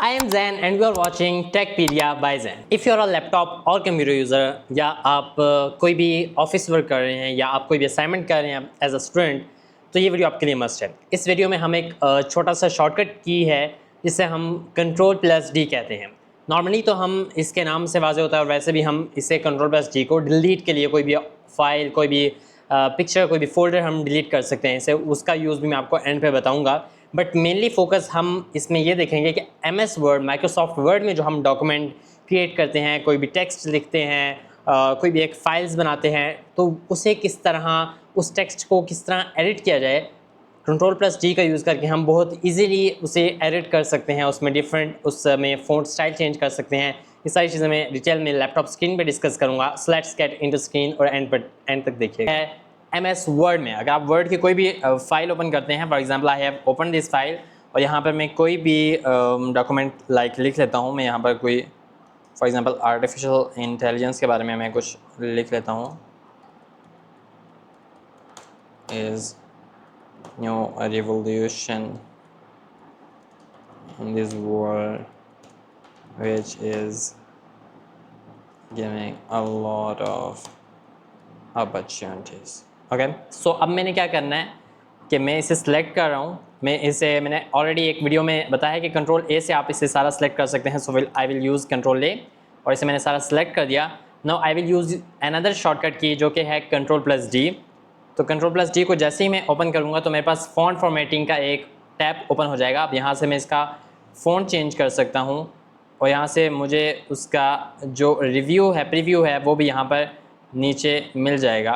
I am Zain and you are watching Techpedia by Zain. If you are a laptop और computer user या आप कोई भी office work कर रहे हैं या आप कोई भी असाइनमेंट कर रहे हैं एज अ स्टूडेंट, तो ये वीडियो आपके लिए मस्ट है। इस वीडियो में हम एक छोटा सा शॉर्टकट की है जिसे हम Ctrl+D कहते हैं। नॉर्मली तो हम इसके नाम से वाज़ेह होता है और वैसे भी हम इसे Ctrl+D को डिलीट के लिए कोई भी फाइल, कोई भी पिक्चर, कोई भी फोल्डर हम डिलीट कर सकते हैं। इसे उसका यूज़ भी मैं आपको एंड पे बताऊंगा, बट मेनली फोकस हम इसमें ये देखेंगे कि MS वर्ड, माइक्रोसॉफ्ट वर्ड में जो हम डॉक्यूमेंट क्रिएट करते हैं, कोई भी टेक्स्ट लिखते हैं, कोई भी एक फाइल्स बनाते हैं, तो उसे किस तरह, उस टेक्स्ट को किस तरह एडिट किया जाए। Ctrl+D का यूज़ करके हम बहुत इजीली उसे एडिट कर सकते हैं, उसमें डिफरेंट, उसमें फ़ॉन्ट स्टाइल चेंज कर सकते हैं। ये सारी चीज़ें मैं डिटेल में लैपटॉप स्क्रीन पे डिस्कस करूँगा। So let's get into screen और एंड तक देखिए। MS वर्ड में अगर आप वर्ड की कोई भी फाइल ओपन करते हैं, for example I have open this file, और यहाँ पर मैं कोई भी डॉक्यूमेंट लिख लेता हूँ। मैं यहाँ पर कोई फॉर एग्जांपल आर्टिफिशियल इंटेलिजेंस के बारे में मैं कुछ लिख लेता हूँ। Is new revolution in this world which is giving a lot of opportunities. Okay, so अब मैंने क्या करना है कि मैं इसे सिलेक्ट कर रहा हूँ। मैंने ऑलरेडी एक वीडियो में बताया है कि Ctrl+A से आप इसे सारा सिलेक्ट कर सकते हैं। सो आई विल यूज़ Ctrl+A और इसे मैंने सारा सिलेक्ट कर दिया। Now I will use another shortcut की जो कि है Ctrl+D। तो Ctrl+D को जैसे ही मैं ओपन करूँगा तो मेरे पास फ़ॉन्ट फॉर्मेटिंग का एक टैब ओपन हो जाएगा। अब यहाँ से मैं इसका फ़ॉन्ट चेंज कर सकता हूँ और यहाँ से मुझे उसका जो रिव्यू है, प्रीव्यू है, वो भी यहाँ पर नीचे मिल जाएगा।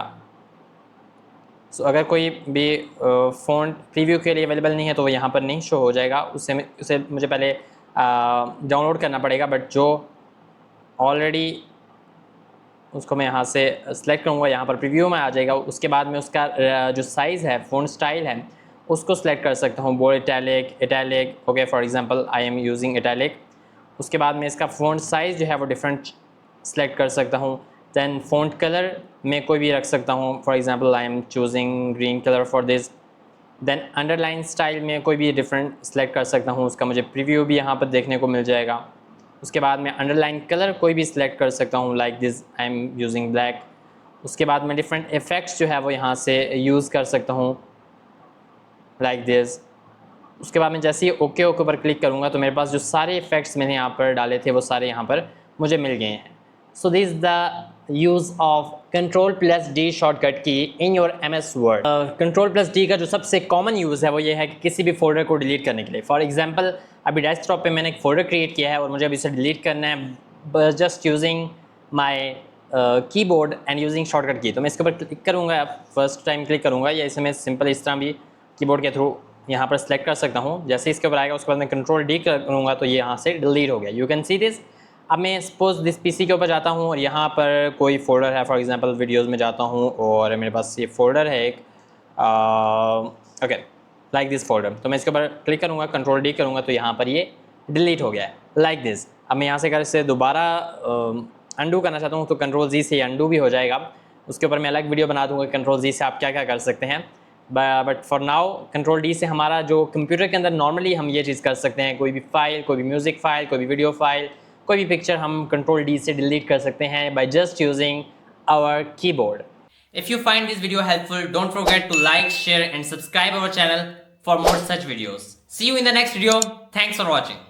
सो अगर कोई भी फ़ॉन्ट प्रीव्यू के लिए अवेलेबल नहीं है तो वो यहाँ पर नहीं शो हो जाएगा। उसे मुझे पहले डाउनलोड करना पड़ेगा, बट जो ऑलरेडी उसको मैं यहाँ से सेलेक्ट करूँगा, यहाँ पर प्रीव्यू में आ जाएगा। उसके बाद में उसका जो साइज़ है, फ़ॉन्ट स्टाइल है, उसको सेलेक्ट कर सकता हूँ। Bold, italic, okay, for example I am using italic. उसके बाद में इसका फ़ॉन्ट साइज़ जो है वो डिफरेंट सेलेक्ट कर सकता हूँ। दैन फ़ॉन्ट कलर मैं कोई भी रख सकता हूँ, for example I am choosing green colour for this. Then underline style में कोई भी डिफरेंट सेलेक्ट कर सकता हूँ, उसका मुझे प्रीव्यू भी यहाँ पर देखने को मिल जाएगा। उसके बाद मैं अंडरलाइन कलर कोई भी सिलेक्ट कर सकता हूँ, like this I am using black. उसके बाद मैं डिफरेंट इफ़ेक्ट्स जो है वो यहाँ से यूज़ कर सकता हूँ, लाइक दिस। उसके बाद मैं जैसे ही ओके पर क्लिक करूँगा तो मेरे पास जो सारे इफ़ेक्ट्स मैंने यहाँ पर डाले थे वो सारे यहाँ पर मुझे मिल गए हैं। So this the use of Ctrl+D shortcut की in your MS word. Ctrl+D का जो सबसे कॉमन यूज़ है वो ये है कि किसी भी फोल्डर को डिलीट करने के लिए। फॉर एग्जांपल अभी डेस्कटॉप पे मैंने एक फ़ोल्डर क्रिएट किया है और मुझे अभी इसे डिलीट करना है just using my keyboard and using shortcut की। तो मैं इसके ऊपर क्लिक करूँगा, फर्स्ट टाइम क्लिक करूँगा, या इसे मैं सिंपल इस तरह भी कीबोर्ड के थ्रू यहाँ पर सेलेक्ट कर सकता हूँ। जैसे इसके ऊपर आएगा उसके बाद मैं Ctrl+D करूँगा तो ये यहाँ से डिलीट हो गया। You can see this. अब मैं सपोज दिस PC के ऊपर जाता हूँ और यहाँ पर कोई फोल्डर है, फॉर एग्जांपल वीडियोस में जाता हूँ और मेरे पास ये फोल्डर है एक, ओके, लाइक दिस फोल्डर। तो मैं इसके ऊपर क्लिक करूँगा, Ctrl+D करूँगा तो यहाँ पर ये डिलीट हो गया है, लाइक दिस। अब मैं यहाँ से अगर इसे दोबारा अंडू करना चाहता हूँ तो Ctrl+Z से अंडू भी हो जाएगा। उसके ऊपर मैं अलग वीडियो बना दूँगा Ctrl+Z से आप क्या क्या कर सकते हैं। बट फॉर नाउ Ctrl+D से हमारा जो कंप्यूटर के अंदर नॉर्मली हम ये चीज़ कर सकते हैं, कोई भी फाइल, कोई भी म्यूज़िक फाइल, कोई भी वीडियो फाइल, कोई भी पिक्चर हम Ctrl+D से डिलीट कर सकते हैं by just using our keyboard. If you find this video helpful, don't forget to like, share and subscribe our channel for more such videos. See you in the next video. Thanks for watching.